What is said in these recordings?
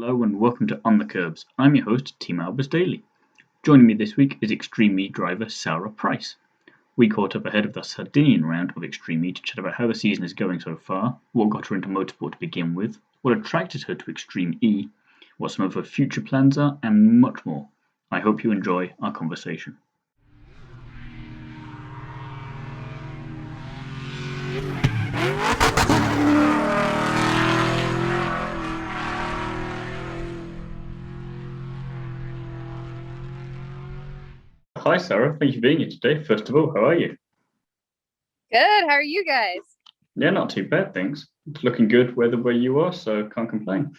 Hello and welcome to On the Kerbs. I'm your host, Team Albers Daily. Joining me this week is Xtreme E driver Sara Price. We caught up ahead of the Sardinian round of Xtreme E to chat about how the season is going so far, what got her into motorsport to begin with, what attracted her to Xtreme E, what some of her future plans are, and much more. I hope you enjoy our conversation. Hi Sarah, thank you for being here today. First of all, how are you? Good. How are you guys? Yeah, not too bad, thanks. It's looking good weather where you are, so can't complain.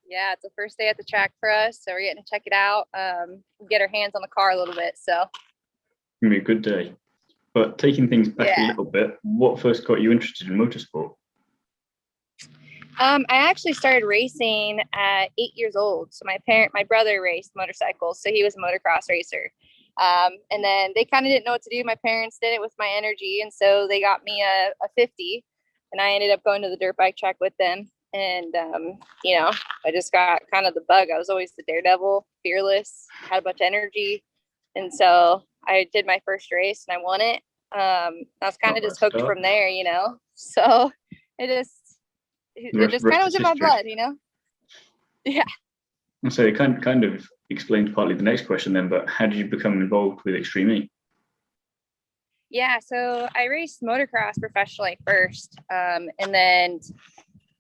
Yeah, it's the first day at the track for us, so we're getting to check it out, get our hands on the car a little bit. So It's gonna be a good day. But taking things back a little bit, what first got you interested in motorsport? I actually started racing at 8 years old. So my brother raced motorcycles, so he was a motocross racer. And then they kind of didn't know what to do. My parents did it with my energy, and so they got me a 50, and I ended up going to the dirt bike track with them. And I just got kind of the bug. I was always the daredevil, fearless, had a bunch of energy, and so I did my first race and I won it. I was kind of just hooked from there, So it just kind of was in my blood, Yeah. And so it kind of explains partly the next question then, but how did you become involved with Xtreme E? Yeah, so I raced motocross professionally first, and then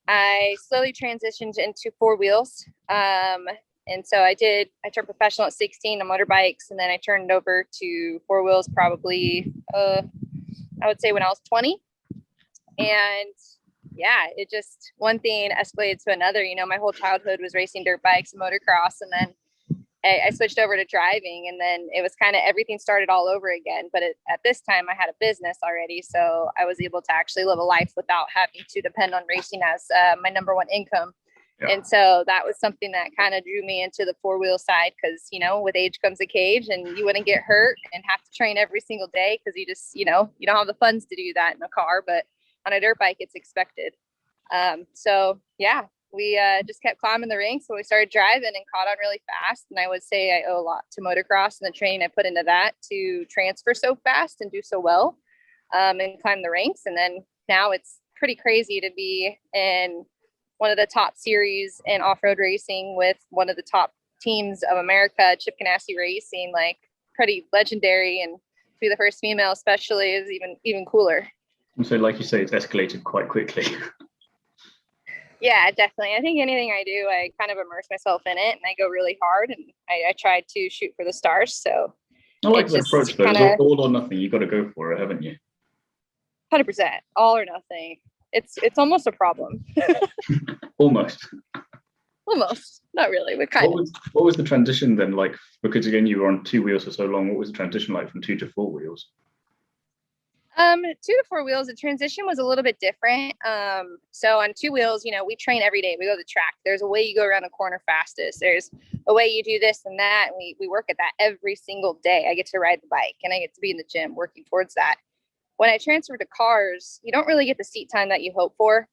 I slowly transitioned into four wheels. And so I turned professional at 16 on motorbikes, and then I turned over to four wheels probably, I would say when I was 20. And yeah, it just, one thing escalated to another. My whole childhood was racing dirt bikes and motocross, and then I switched over to driving, and then it was kind of everything started all over again. But at this time I had a business already, so I was able to actually live a life without having to depend on racing as my number one income. Yeah. And so that was something that kind of drew me into the four-wheel side, because with age comes a cage, and you wouldn't get hurt and have to train every single day because you just you don't have the funds to do that in a car, but on a dirt bike it's expected. So yeah, we just kept climbing the ranks when we started driving and caught on really fast. And I would say I owe a lot to motocross and the training I put into that to transfer so fast and do so well, and climb the ranks. And then now it's pretty crazy to be in one of the top series in off-road racing with one of the top teams of America, Chip Ganassi Racing, like pretty legendary. And to be the first female especially is even cooler. And so like you say, it's escalated quite quickly. Yeah, definitely. I think anything I do, I kind of immerse myself in it and I go really hard, and I try to shoot for the stars. So I like that approach though. It's all or nothing. You've got to go for it, haven't you? 100%. All or nothing. It's almost a problem. Almost. Not really, but kind of. What was the transition then like? Because again, you were on two wheels for so long. What was the transition like from 2 to 4 wheels? 2 to 4 wheels, the transition was a little bit different. So on 2 wheels, we train every day. We go to the track. There's a way you go around a corner fastest. There's a way you do this and that. And we work at that every single day. I get to ride the bike and I get to be in the gym working towards that. When I transferred to cars, you don't really get the seat time that you hope for,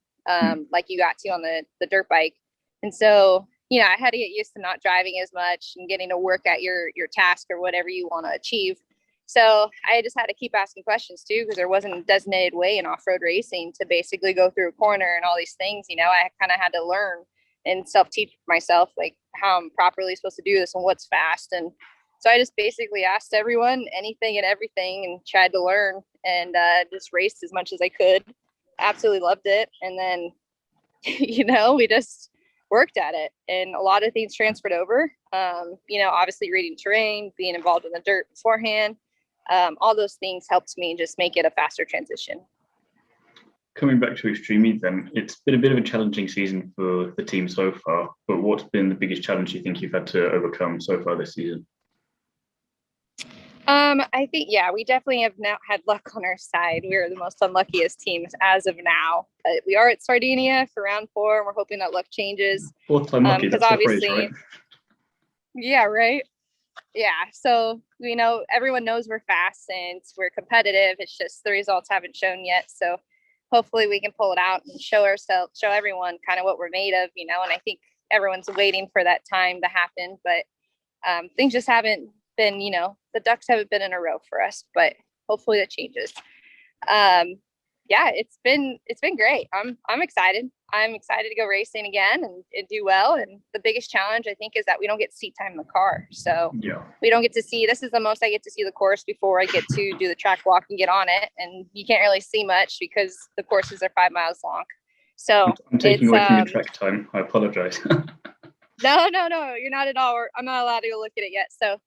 like you got to on the dirt bike. And so, I had to get used to not driving as much and getting to work at your task or whatever you want to achieve. So I just had to keep asking questions too, because there wasn't a designated way in off-road racing to basically go through a corner and all these things. I kind of had to learn and self-teach myself, like how I'm properly supposed to do this and what's fast. And so I just basically asked everyone anything and everything and tried to learn, and just raced as much as I could. Absolutely loved it. And then, we just worked at it, and a lot of things transferred over. Obviously reading terrain, being involved in the dirt beforehand. All those things helped me just make it a faster transition. Coming back to Xtreme E then, it's been a bit of a challenging season for the team so far, but what's been the biggest challenge you think you've had to overcome so far this season? I think, we definitely have now had luck on our side. We're the most unluckiest teams as of now, but we are at Sardinia for round 4, and we're hoping that luck changes. Fourth time lucky, that's obviously, the phrase, right? Yeah, right. Yeah, so everyone knows we're fast and we're competitive. It's just the results haven't shown yet. So hopefully we can pull it out and show everyone kind of what we're made of, and I think everyone's waiting for that time to happen, but things just haven't been, the ducks haven't been in a row for us, but hopefully that changes. Yeah, it's been great. I'm excited. I'm excited to go racing again and do well. And the biggest challenge, I think, is that we don't get seat time in the car. So we don't get to see, this is the most I get to see the course before I get to do the track walk and get on it. And you can't really see much because the courses are 5 miles long. So I'm taking away from your track time. I apologize. No, you're not at all. I'm not allowed to go look at it yet. So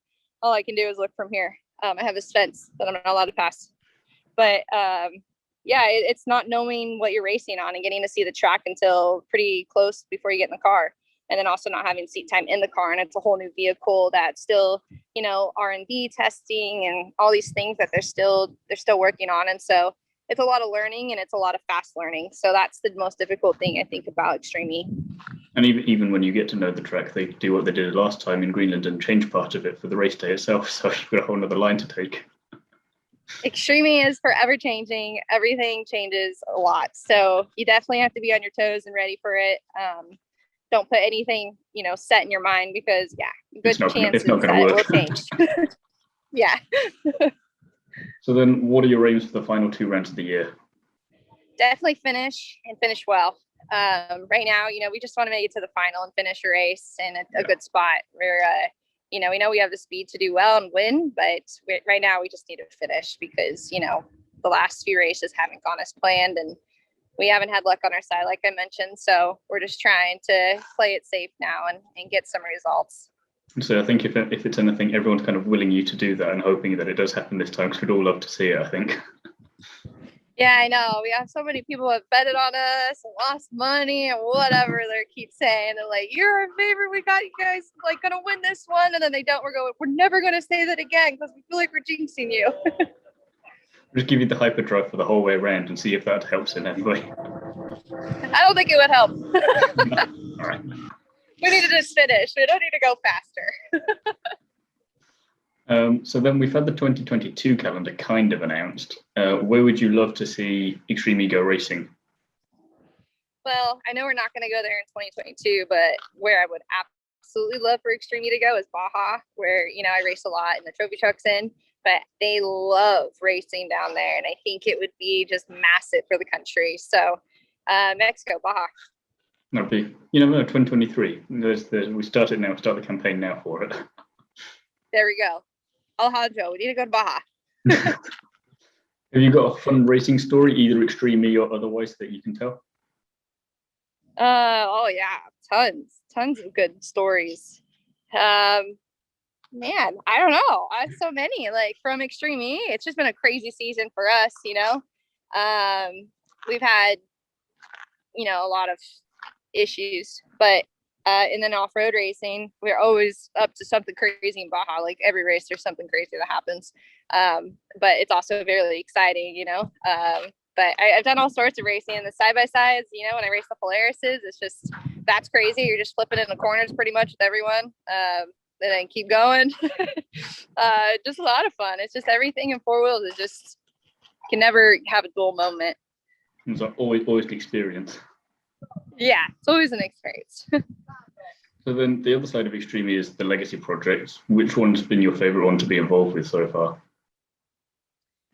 all I can do is look from here. I have this fence that I'm not allowed to pass. But yeah, it's not knowing what you're racing on and getting to see the track until pretty close before you get in the car. And then also not having seat time in the car. And it's a whole new vehicle that's still, R&D testing and all these things that they're still working on. And so it's a lot of learning and it's a lot of fast learning. So that's the most difficult thing I think about Xtreme E. And even when you get to know the track, they do what they did last time in Greenland and change part of it for the race day itself. So you've got a whole other line to take. Extreme E is forever changing. Everything changes a lot. So you definitely have to be on your toes and ready for it. Don't put anything, set in your mind because good chances that it will change. Yeah. So then what are your aims for the final 2 rounds of the year? Definitely finish well. Right now, we just want to make it to the final and finish a race in a good spot where, we know we have the speed to do well and win, but right now we just need to finish because, the last few races haven't gone as planned and we haven't had luck on our side, like I mentioned. So we're just trying to play it safe now and get some results. So I think if it's anything, everyone's kind of willing you to do that and hoping that it does happen this time because we'd all love to see it, I think. Yeah, I know. We have so many people have betted on us and lost money and whatever they keep saying. They're like, you're our favorite. We got you guys going to win this one. And then they don't. We're never going to say that again because we feel like we're jinxing you. Just give you the hyperdrive for the whole way around and see if that helps in any way. I don't think it would help. No. All right. We need to just finish. We don't need to go faster. So then we've had the 2022 calendar kind of announced. Where would you love to see Xtreme E go racing? Well, I know we're not going to go there in 2022, but where I would absolutely love for Xtreme E to go is Baja, where, I race a lot in the trophy trucks but they love racing down there. And I think it would be just massive for the country. So Mexico, Baja. That'd be, 2023. We start it now, start the campaign now for it. There we go. Alejandro, we need to go to Baja. Have you got a fun racing story, either Xtreme E or otherwise, that you can tell? Oh yeah, tons of good stories. Man, I don't know. I have so many, from Xtreme E. It's just been a crazy season for us, We've had, a lot of issues, but and then off-road racing, we're always up to something crazy in Baja. Like every race, there's something crazy that happens. But it's also very exciting, But I've done all sorts of racing in the side-by-sides, when I race the Polarises, it's just, that's crazy. You're just flipping in the corners pretty much with everyone. And then keep going. Just a lot of fun. It's just everything in 4 wheels is just, can never have a dull moment. It's always the experience. Yeah, it's always an experience. So then the other side of Xtreme E is the legacy projects. Which one's been your favorite one to be involved with so far?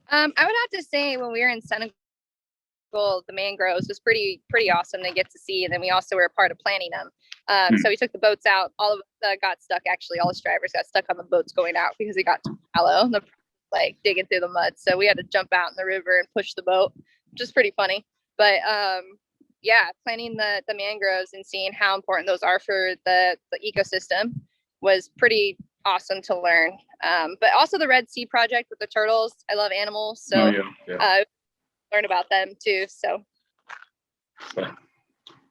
I would have to say when we were in Senegal, the mangroves was pretty awesome to get to see. And then we also were a part of planning them. So we took the boats out. All of us got stuck. Actually, all the drivers got stuck on the boats going out because it got too shallow, digging through the mud. So we had to jump out in the river and push the boat, which is pretty funny. But planting the mangroves and seeing how important those are for the ecosystem was pretty awesome to learn. But also the Red Sea project with the turtles. I love animals, so learn about them too. So.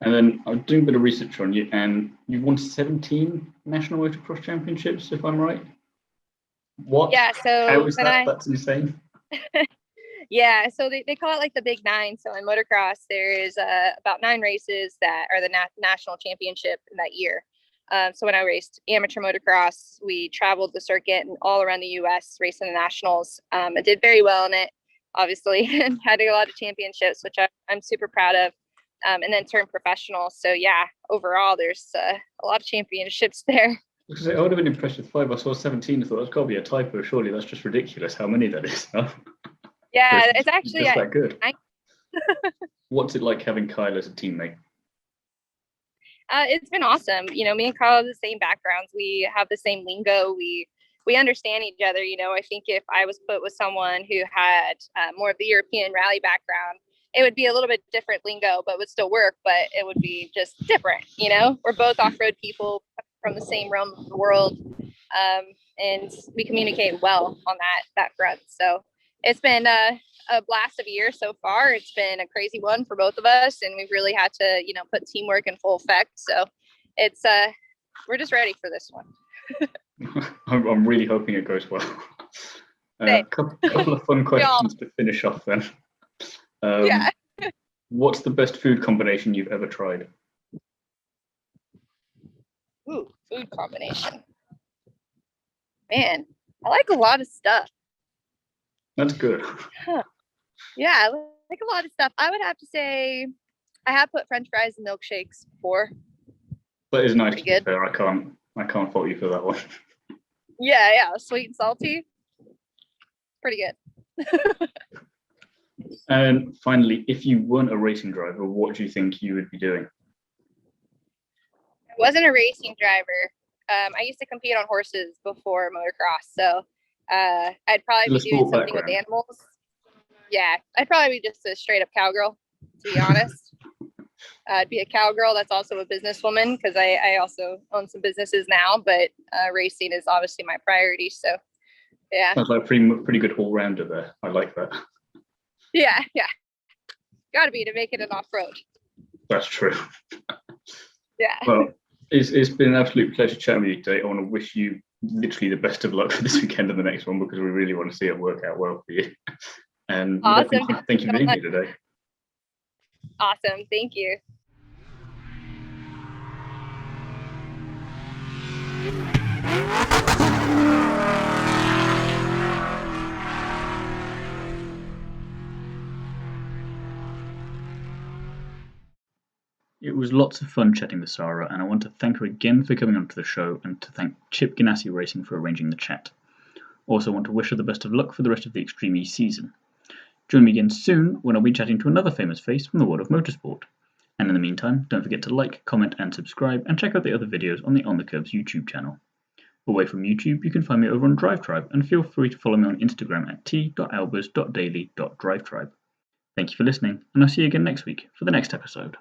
And then I was doing a bit of research on you, and you've won 17 national motocross championships, if I'm right. What? Yeah. So how is that? That's insane. Yeah, so they call it the Big Nine. So in motocross, there's about 9 races that are the national championship in that year. So when I raced amateur motocross, we traveled the circuit and all around the U.S. racing the nationals. I did very well in it, obviously, and had a lot of championships, which I'm super proud of. and then turned professional. So yeah, overall, there's a lot of championships there. Because I would have been impressed with 5. I saw 17. I thought that's got to be a typo. Surely that's just ridiculous. How many that is? Huh? Yeah, it's actually just that good. What's it like having Kyle as a teammate? It's been awesome. You know, me and Kyle have the same backgrounds. We have the same lingo. We understand each other. You know, I think if I was put with someone who had more of the European rally background, it would be a little bit different lingo, but would still work, but it would be just different. You know, we're both off-road people from the same realm of the world. And we communicate well on that front. So it's been a blast of a year so far. It's been a crazy one for both of us, and we've really had to, you know, put teamwork in full effect. So it's we're just ready for this one. I'm really hoping it goes well. Couple of fun questions to finish off then. Yeah. What's the best food combination you've ever tried? Ooh, food combination. Man, I like a lot of stuff. That's good. Huh. Yeah, I like a lot of stuff. I would have to say I have put French fries and milkshakes before. That is nice. Pretty good. Fair. I can't fault you for that one. Yeah, sweet and salty. Pretty good. And finally, if you weren't a racing driver, what do you think you would be doing? I wasn't a racing driver. I used to compete on horses before motocross, so I'd probably be doing something with animals. Yeah, I'd probably be just a straight up cowgirl, to be honest. I'd be a cowgirl that's also a businesswoman, because I also own some businesses now, but racing is obviously my priority. So yeah. Sounds like a pretty good all-rounder there. I like that. Yeah. Got to be to make it an off-road. That's true. Yeah. Well, it's been an absolute pleasure chatting with you today. I want to wish you literally the best of luck for this weekend and the next one, because we really want to see it work out well for you. And awesome. Thank you for being here today. Awesome. Thank you. It was lots of fun chatting with Sara, and I want to thank her again for coming onto the show, and to thank Chip Ganassi Racing for arranging the chat. Also want to wish her the best of luck for the rest of the Xtreme E season. Join me again soon when I'll be chatting to another famous face from the world of motorsport. And in the meantime, don't forget to like, comment and subscribe, and check out the other videos on the On the Kerbs YouTube channel. Away from YouTube, you can find me over on DriveTribe, and feel free to follow me on Instagram at t.albers.daily.drivetribe. Thank you for listening, and I'll see you again next week for the next episode.